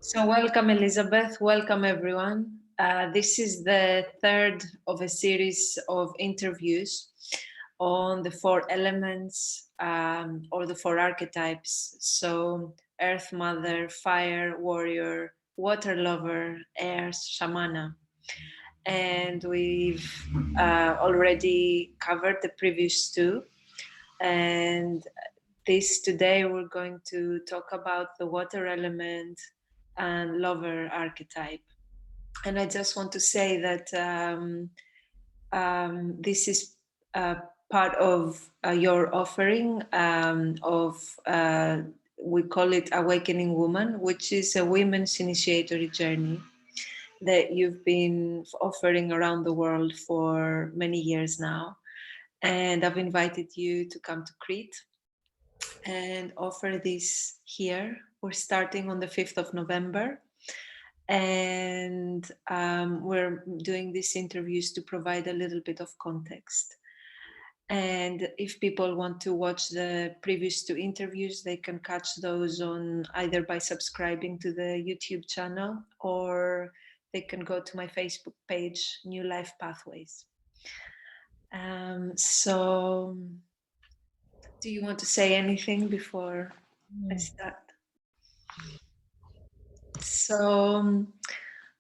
So welcome, Elisabeth. Welcome, everyone. This is the third of a series of interviews on the four elements or the four archetypes. So Earth Mother, Fire Warrior, Water Lover, Air Shamana. And we've already covered the previous two. And today we're going to talk about the water element and lover archetype. And I just want to say that this is part of your offering of, we call it Awakening Woman, which is a women's initiatory journey that you've been offering around the world for many years now. And I've invited you to come to Crete and offer this here. We're starting on the 5th of November. And we're doing these interviews to provide a little bit of context. And if people want to watch the previous two interviews, they can catch those on either by subscribing to the YouTube channel, or they can go to my Facebook page, New Life Pathways. So do you want to say anything before I start? So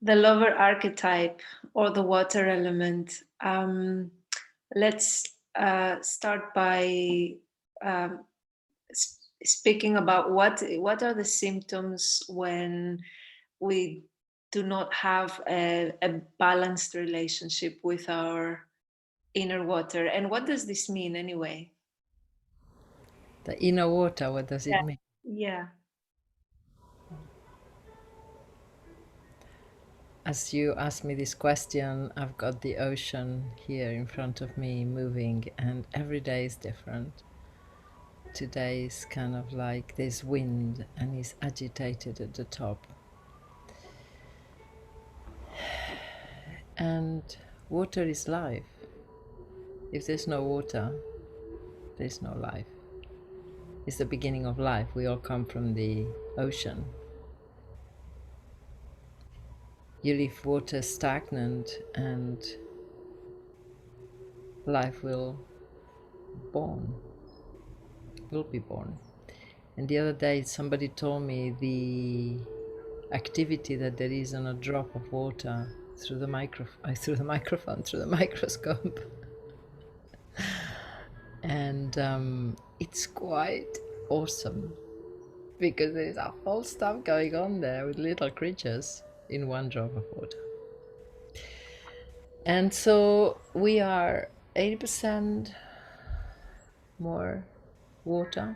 the lover archetype or the water element. Let's start by speaking about what are the symptoms when we do not have a balanced relationship with our inner water, and what does this mean anyway? The inner water, what does it mean? Yeah. As you ask me this question, I've got the ocean here in front of me moving, and every day is different. Today is kind of like there's wind and it's agitated at the top. And water is life. If there's no water, there's no life. It's the beginning of life. We all come from the ocean. You leave water stagnant and life will be born. And the other day somebody told me the activity that there is on a drop of water through the microscope. And it's quite awesome because there's a whole stuff going on there with little creatures in one drop of water. And so we are 80% more water.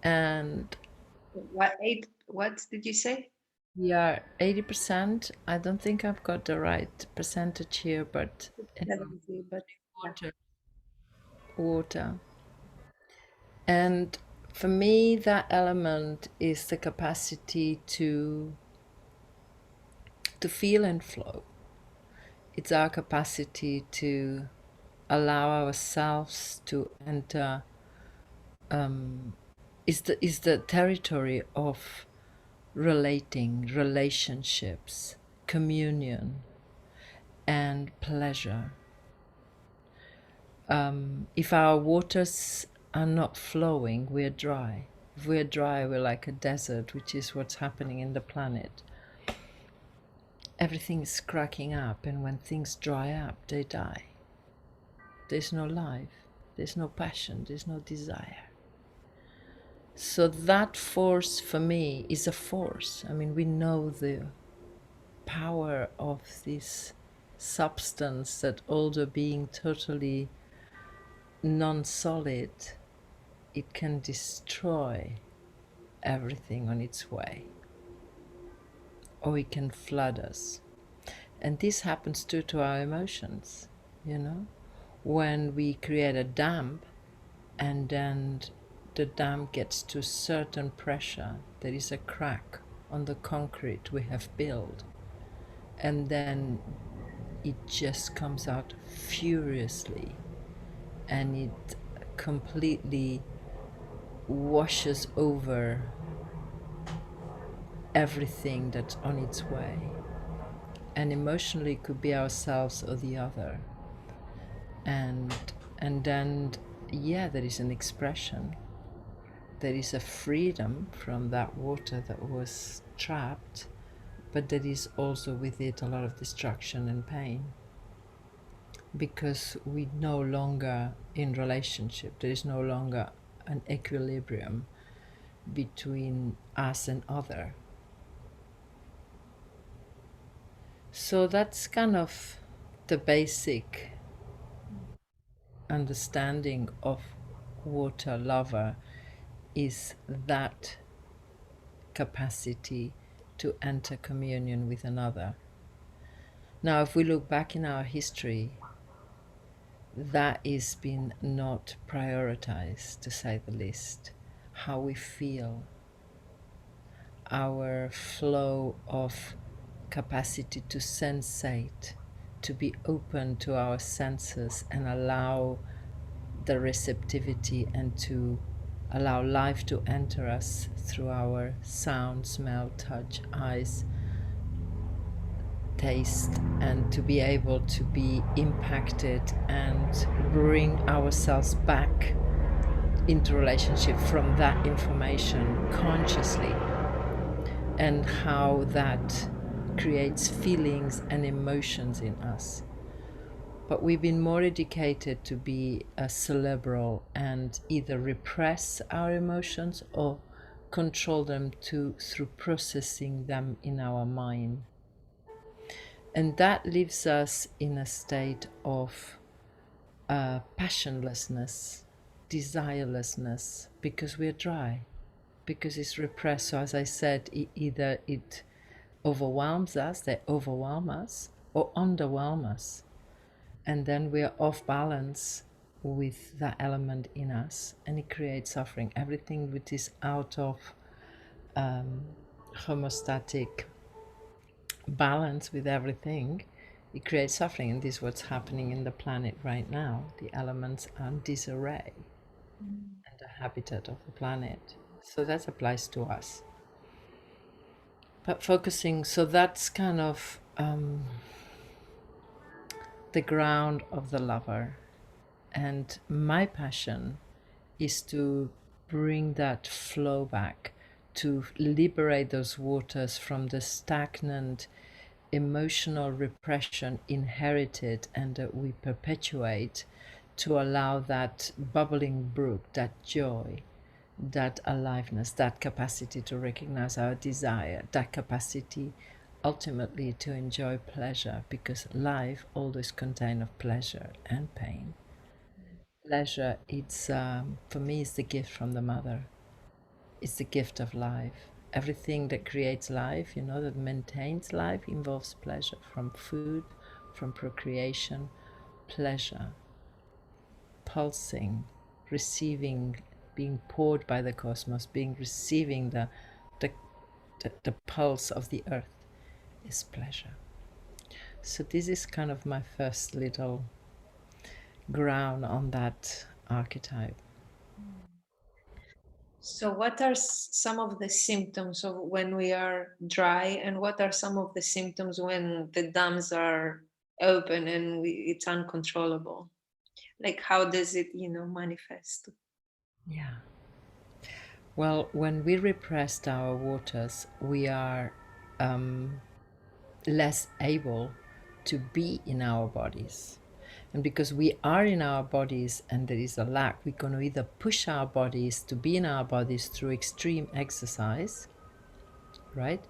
And What did you say? we are 80%. I don't think I've got the right percentage here, but But water. And for me, that element is the capacity to feel and flow. It's our capacity to allow ourselves to enter. Is the territory of relationships, communion, and pleasure. If our waters are not flowing, we're dry. If we're dry, we're like a desert, which is what's happening in the planet. Everything is cracking up, and when things dry up, they die. There's no life, there's no passion, there's no desire. So that force for me is a force. I mean, we know the power of this substance that, although being totally non-solid, it can destroy everything on its way, or it can flood us. And this happens too to our emotions, when we create a dam and then the dam gets to certain pressure, there is a crack on the concrete we have built, and then it just comes out furiously and it completely washes over everything that's on its way. And emotionally could be ourselves or the other. And then yeah, there is an expression. There is a freedom from that water that was trapped, but there is also with it a lot of destruction and pain. Because we no longer in relationship, there is no longer an equilibrium between us and other. So that's kind of the basic understanding of water lover, is that capacity to enter communion with another. Now, if we look back in our history, that is been not prioritized, to say the least. How we feel, our flow of capacity to sensate, to be open to our senses and allow the receptivity and to allow life to enter us through our sound, smell, touch, eyes, taste, and to be able to be impacted and bring ourselves back into relationship from that information consciously, and how that creates feelings and emotions in us. But we've been more educated to be cerebral and either repress our emotions or control them through processing them in our mind. And that leaves us in a state of passionlessness, desirelessness, because we're dry, because it's repressed. So as I said, either it overwhelms us, they overwhelm us, or underwhelm us. And then we're off balance with that element in us, and it creates suffering. Everything which is out of homeostatic balance with everything, it creates suffering. And this is what's happening in the planet right now. The elements are in disarray and the habitat of the planet. So that applies to us. But focusing, so that's kind of the ground of the lover. And my passion is to bring that flow back, to liberate those waters from the stagnant emotional repression inherited and that we perpetuate, to allow that bubbling brook, that joy, that aliveness, that capacity to recognize our desire, that capacity ultimately to enjoy pleasure, because life always contains of pleasure and pain. Pleasure, it's for me, it's the gift from the mother. It's the gift of life. Everything that creates life, that maintains life, involves pleasure, from food, from procreation, pleasure, pulsing, receiving, being poured by the cosmos, receiving the pulse of the earth is pleasure. So this is kind of my first little ground on that archetype. So, what are some of the symptoms of when we are dry, and what are some of the symptoms when the dams are open and it's uncontrollable? Like, how does it, manifest? Yeah. Well, when we repressed our waters, we are less able to be in our bodies. And because we are in our bodies and there is a lack, we're going to either push our bodies to be in our bodies through extreme exercise, right?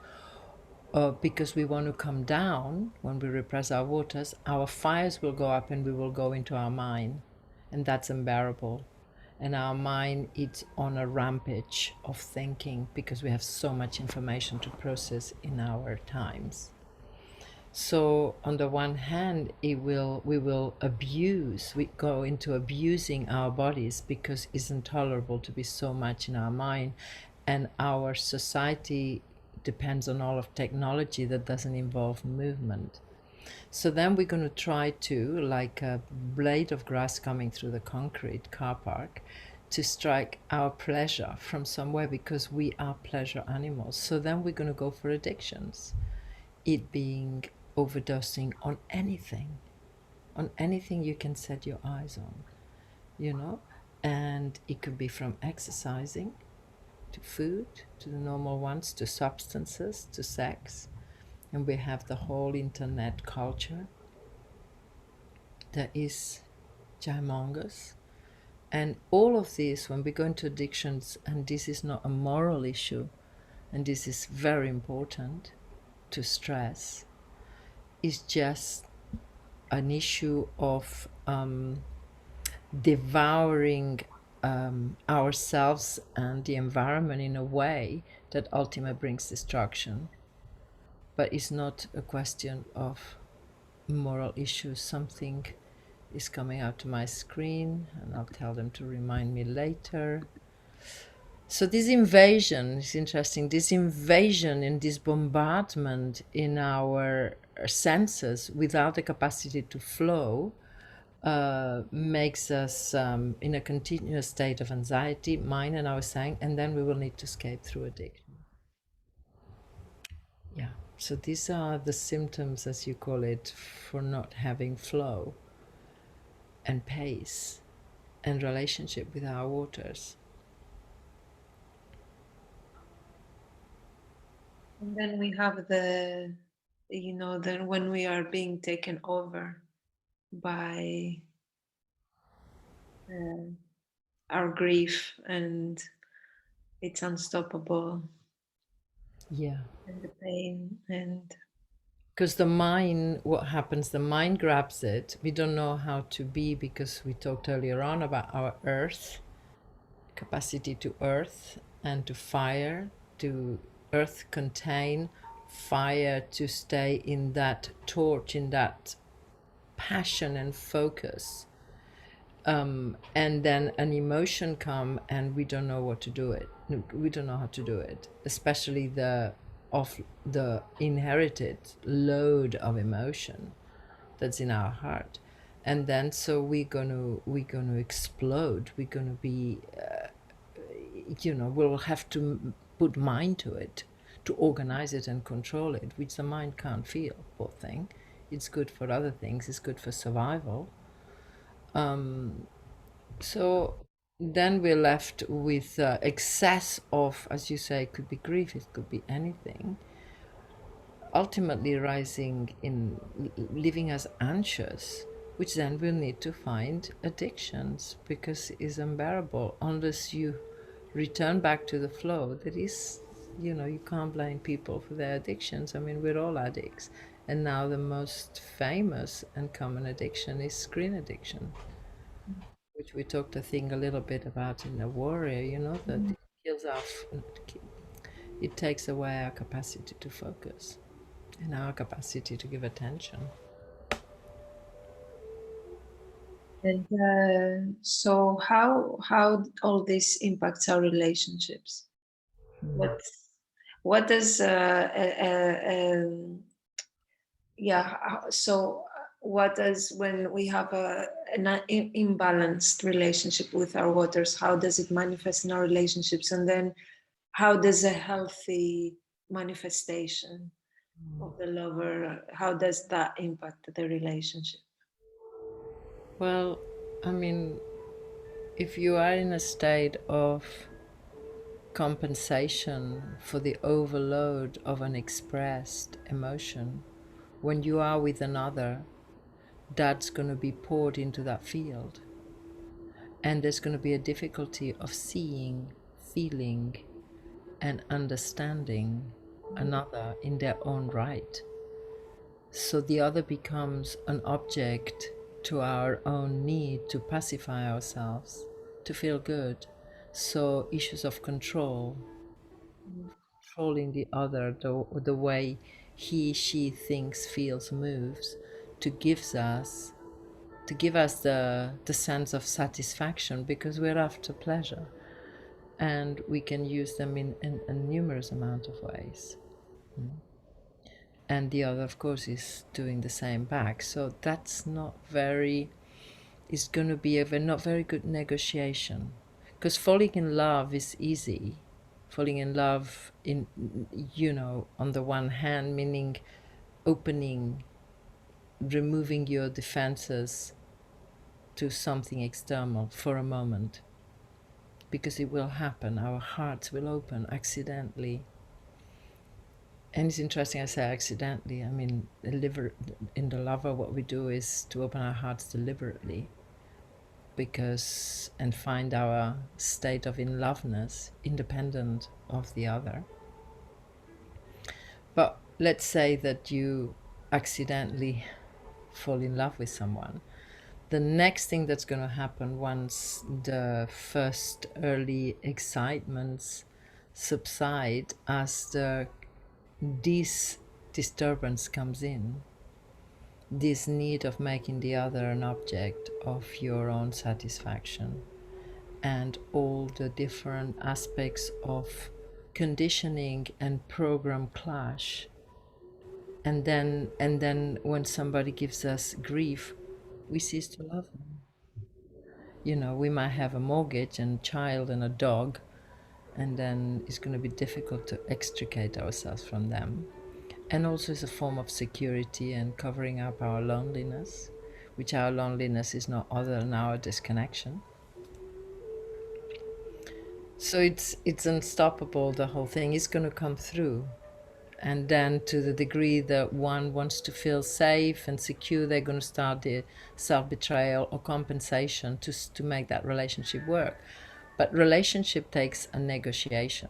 Or because we want to come down, when we repress our waters, our fires will go up and we will go into our mind. And that's unbearable. And our mind is on a rampage of thinking because we have so much information to process in our times. So on the one hand, we will abuse, we go into abusing our bodies because it's intolerable to be so much in our mind, and our society depends on all of technology that doesn't involve movement. So then we're going to try to, like a blade of grass coming through the concrete car park, to strike our pleasure from somewhere, because we are pleasure animals. So then we're going to go for addictions, it being overdosing on anything you can set your eyes on, you know. And it could be from exercising to food, to the normal ones, to substances, to sex. And we have the whole internet culture that is humongous. And all of this, when we go into addictions, and this is not a moral issue, and this is very important to stress, is just an issue of devouring ourselves and the environment in a way that ultimately brings destruction. But it's not a question of moral issues. Something is coming out to my screen, and I'll tell them to remind me later. So this invasion is interesting. This invasion and this bombardment in our senses without the capacity to flow makes us in a continuous state of anxiety, mind, and I was saying, and then we will need to escape through addiction. Yeah. So these are the symptoms, as you call it, for not having flow and pace and relationship with our waters. And then we have the, then when we are being taken over by our grief, and it's unstoppable. Yeah. And the pain, and because the mind, what happens, the mind grabs it. We don't know how to be, because we talked earlier on about our earth capacity, to earth and to fire, to earth contain, fire to stay in that torch, in that passion and focus. And then an emotion come, and we don't know what to do it. We don't know how to do it, especially of the inherited load of emotion that's in our heart. And then so we're gonna explode. We're gonna be we'll have to put mind to it, to organize it and control it, which the mind can't feel, poor thing. It's good for other things, it's good for survival. So then we're left with excess of, as you say, it could be grief, it could be anything, ultimately rising in leaving us anxious, which then we'll need to find addictions, because it's unbearable unless you return back to the flow. That is, you can't blame people for their addictions. I mean, we're all addicts. And now the most famous and common addiction is screen addiction, which we talked, I think, a little bit about in the warrior, that it kills off, it takes away our capacity to focus and our capacity to give attention. And so how all this impacts our relationships? What does so what does, when we have an imbalanced relationship with our waters, how does it manifest in our relationships? And then how does a healthy manifestation of the lover, how does that impact the relationship? Well, I mean, if you are in a state of compensation for the overload of an expressed emotion, when you are with another, that's going to be poured into that field. And there's going to be a difficulty of seeing, feeling, and understanding another in their own right. So the other becomes an object to our own need to pacify ourselves, to feel good. So issues of controlling the other, the way he, she thinks, feels, moves, to give us the sense of satisfaction, because we're after pleasure, and we can use them in a numerous amount of ways. And the other, of course, is doing the same back. So that's not very, it's going to be a not very good negotiation, Because falling in love is easy. Falling in love, in, on the one hand, meaning opening, removing your defenses to something external for a moment, because it will happen. Our hearts will open accidentally. And it's interesting I say accidentally. I mean, in the Lover, what we do is to open our hearts deliberately, because and find our state of in loveness independent of the other. But let's say that you accidentally fall in love with someone. The next thing that's going to happen once the first early excitements subside, as this disturbance comes in, this need of making the other an object of your own satisfaction, and all the different aspects of conditioning and program clash. And then when somebody gives us grief, we cease to love them. We might have a mortgage and child and a dog, and then it's going to be difficult to extricate ourselves from them. And also it's a form of security and covering up our loneliness, which our loneliness is no other than our disconnection. So it's unstoppable. The whole thing is going to come through. And then to the degree that one wants to feel safe and secure, they're going to start the self-betrayal or compensation to make that relationship work. But relationship takes a negotiation.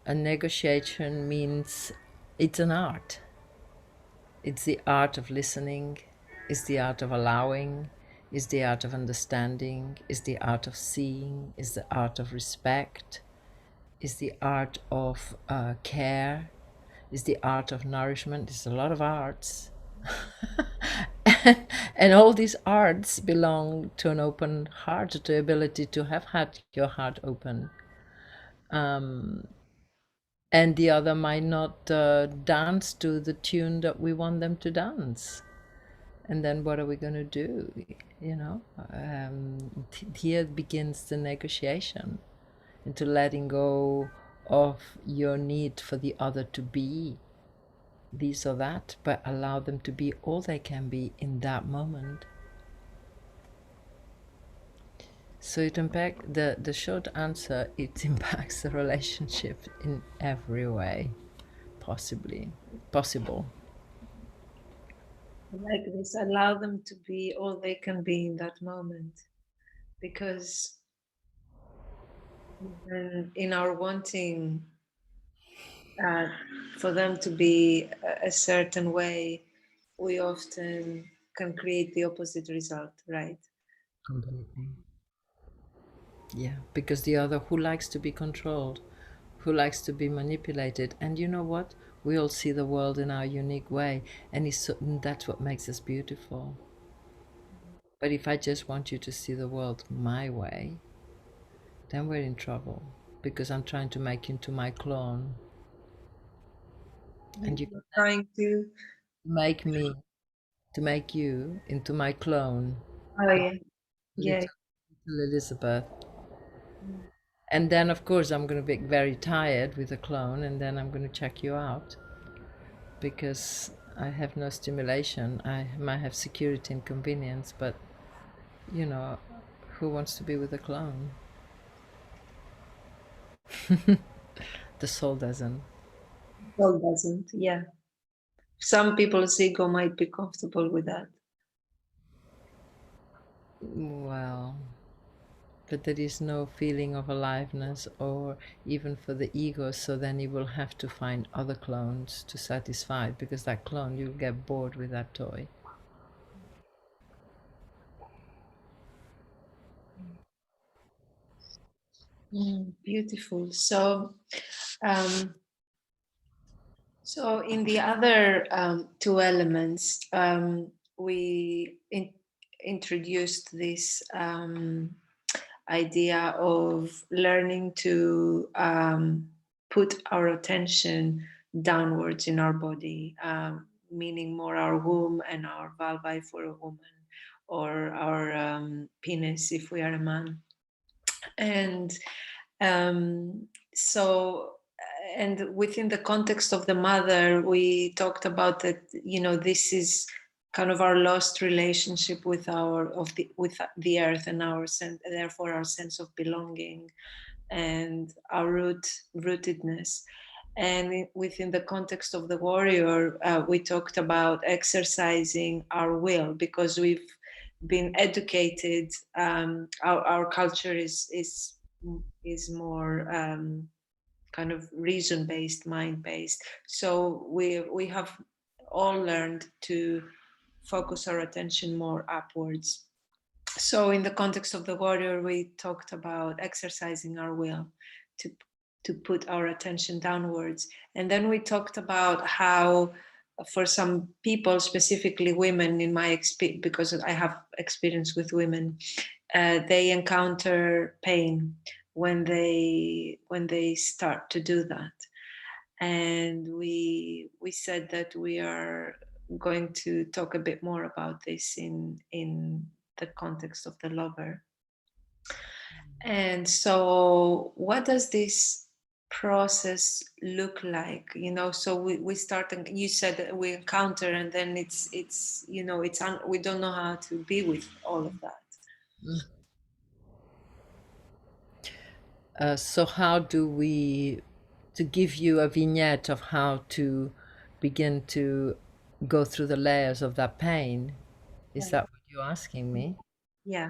A negotiation means it's an art. It's the art of listening, it's the art of allowing, it's the art of understanding, it's the art of seeing, it's the art of respect, it's the art of care, it's the art of nourishment. It's a lot of arts. and all these arts belong to an open heart, to the ability to have had your heart open. And the other might not dance to the tune that we want them to dance. And then what are we going to do? Here begins the negotiation into letting go of your need for the other to be this or that, but allow them to be all they can be in that moment. So it impacts the short answer, it impacts the relationship in every way possible. Like this, allow them to be all they can be in that moment, because in our wanting uh, for them to be a certain way, we often can create the opposite result, right? Completely. Yeah, because the other who likes to be controlled, who likes to be manipulated. And you know what? We all see the world in our unique way, and that's what makes us beautiful. But if I just want you to see the world my way, then we're in trouble, because I'm trying to make you into my clone. And you You're trying to. make me to make you into my clone, Oh yeah, yeah. little Elizabeth. And then, of course, I'm going to be very tired with the clone, and then I'm going to check you out because I have no stimulation. I might have security and convenience, but you know, who wants to be with a clone? The soul doesn't. Well, doesn't. Yeah. Some people's ego might be comfortable with that. Well, but there is no feeling of aliveness or even for the ego, so then you will have to find other clones to satisfy, because that clone, you'll get bored with that toy. Beautiful. Um, so in the other two elements, we introduced this idea of learning to put our attention downwards in our body, meaning more our womb and our vulva for a woman, or our penis if we are a man. And so, and within the context of the mother, we talked about that, you know, this is kind of our lost relationship with with the earth, and our sense, therefore our sense of belonging and our rootedness. And within the context of the warrior, we talked about exercising our will, because we've been educated. Our culture is more kind of reason based, mind based. So we have all learned to focus our attention more upwards. So in the context of the warrior, we talked about exercising our will to put our attention downwards. And then we talked about how for some people, specifically women, in my experience, because I have experience with women, they encounter pain when they start to do that. And we said that we are going to talk a bit more about this in the context of the lover. And so what does this process look like? You know, so we start, and you said that we encounter, and then it's you know, we don't know how to be with all of that. So how do we, to give you a vignette of how to begin to go through the layers of that pain, is that what you're asking me? Yeah.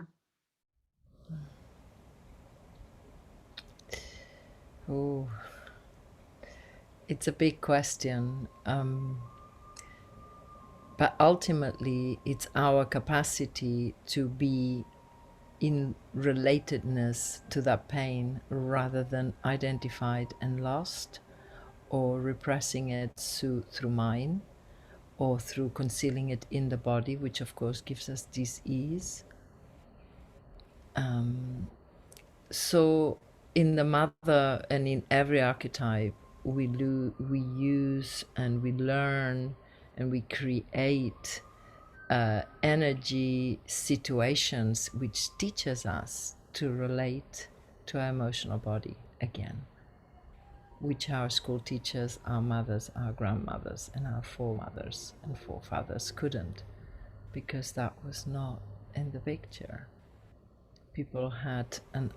Oh, it's a big question. But ultimately, it's our capacity to be in relatedness to that pain rather than identified and lost, or repressing it through mind, or through concealing it in the body, which of course gives us dis-ease. So in the mother and in every archetype, we use and we learn and we create energy situations which teaches us to relate to our emotional body again, which our school teachers, our mothers, our grandmothers, and our foremothers and forefathers couldn't, because that was not in the picture. People had an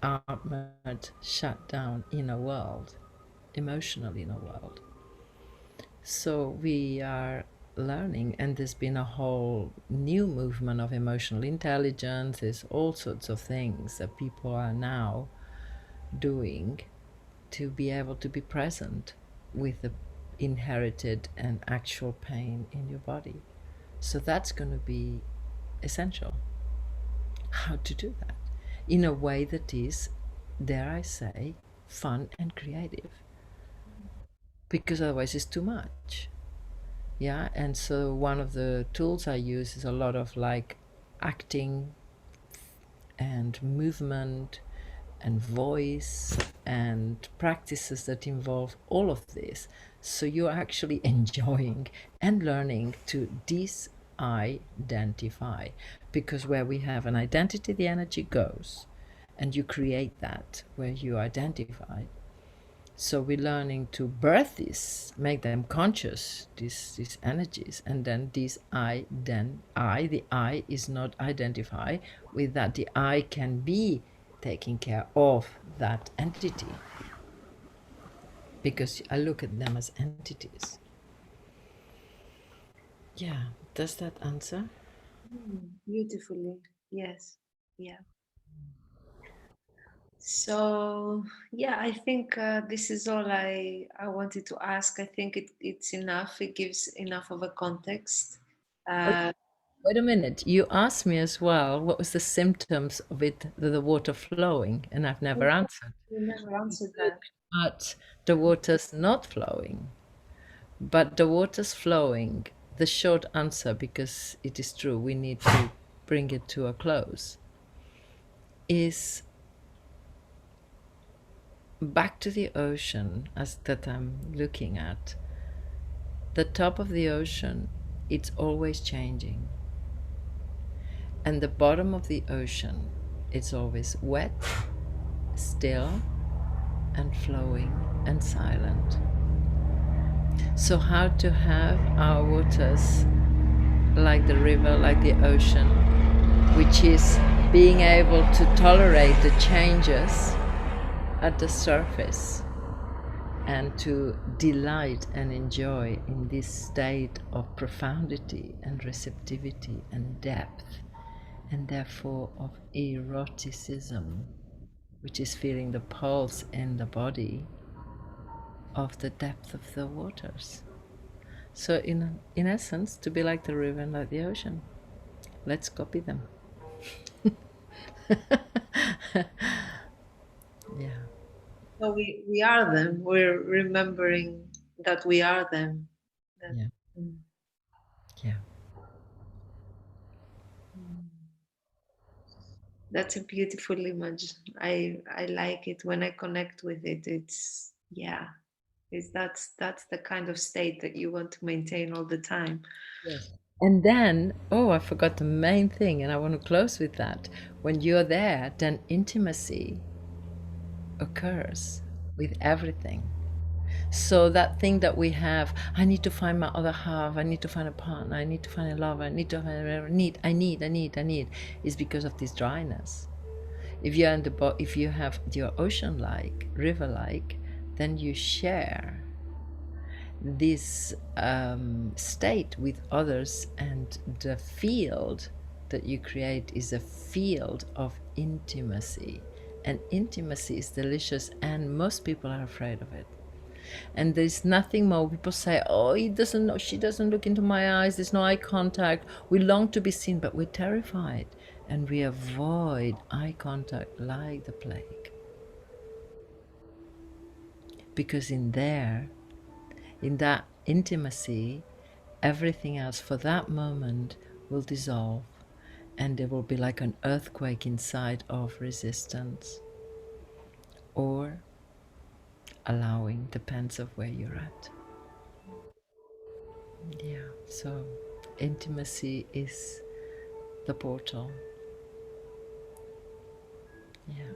armored, shut down inner world, emotional inner world. So we are learning, and there's been a whole new movement of emotional intelligence. There's all sorts of things that people are now doing to be able to be present with the inherited and actual pain in your body. So that's going to be essential. How to do that in a way that is, dare I say, fun and creative, because otherwise it's too much. Yeah, and so one of the tools I use is a lot of like acting and movement and voice and practices that involve all of this. So you're actually enjoying and learning to disidentify, because where we have an identity, the energy goes, and you create that where you identify. So we're learning to birth this, make them conscious, these energies, and then this the I is not identify with that. The I can be taking care of that entity, because I look at them as entities. Yeah, does that answer? Beautifully. Yes. Yeah. So yeah, I think this is all I wanted to ask. I think it's enough. It gives enough of a context. Uh, Wait a minute. You asked me as well what was the symptoms of it, the water flowing, and I've never answered. we never answered that. Look at the water's not flowing, but the water's flowing. The short answer, because it is true, we need to bring it to a close, is back to the ocean as that I'm looking at. The top of the ocean, it's always changing. And the bottom of the ocean, It's always wet, still, and flowing and silent. So, how to have our waters like the river, like the ocean, which is being able to tolerate the changes at the surface and to delight and enjoy in this state of profundity and receptivity and depth, and therefore of eroticism, which is feeling the pulse in the body of the depth of the waters. So, in essence, to be like the river and like the ocean. Let's copy them. Yeah. So we are them. We're remembering that we are them. Yeah. Mm. Yeah. That's a beautiful image. I like it when I connect with it. It's yeah. It's that's the kind of state that you want to maintain all the time. Yes. And then, oh, I forgot the main thing, and I want to close with that. When you're there, then intimacy occurs with everything. So that thing that we have, I need to find my other half, I need to find a partner, I need to find a lover, I need to find a need, is because of this dryness. If you're in the if you have your ocean-like, river-like, then you share this state with others, and the field that you create is a field of intimacy, and intimacy is delicious, and most people are afraid of it. And there's nothing more. People say, oh, he doesn't know, she doesn't look into my eyes, there's no eye contact, we long to be seen, but we're terrified, and we avoid eye contact like the plague, because in there, in that intimacy, everything else for that moment will dissolve, and there will be like an earthquake inside of resistance or allowing, depends of where you're at. Yeah, so intimacy is the portal. Yeah.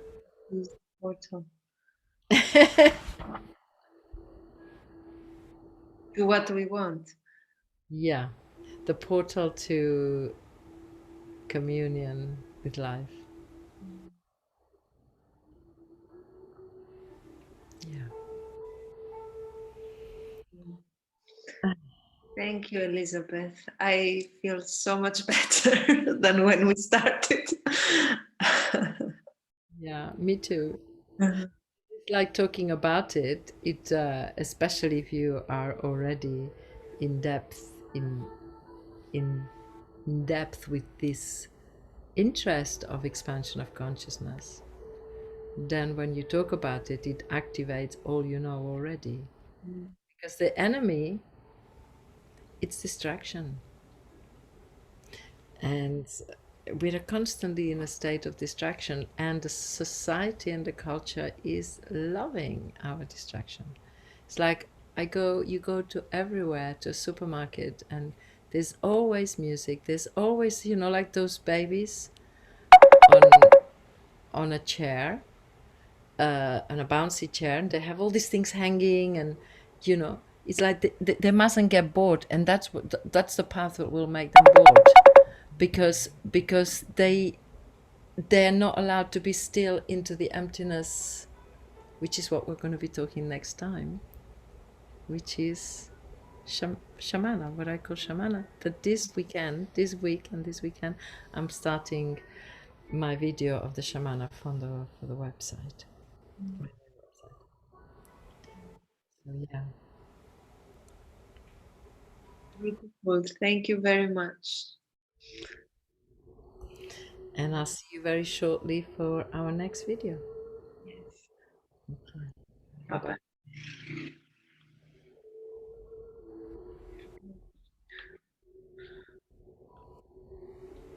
Use the portal to what we want. Yeah, the portal to communion with life. Yeah. Thank you, Elizabeth. I feel so much better than when we started. Yeah, me too. It's like talking about it. It especially if you are already in depth in depth with this interest of expansion of consciousness. Then when you talk about it, it activates all you know already. Because the enemy, it's distraction. And we are constantly in a state of distraction, and the society and the culture is loving our distraction. It's like you go to everywhere, to a supermarket, and there's always music, there's always, like those babies on on a chair, on a bouncy chair, and they have all these things hanging, and it's like they mustn't get bored, and that's the path that will make them bored, because they're not allowed to be still into the emptiness, which is what we're going to be talking next time, which is shamana, what I call shamana. That this week and this weekend, I'm starting my video of the shamana for the website. So yeah, Beautiful. Thank you very much. and I'll see you very shortly for our next video. Yes. Okay. Bye bye.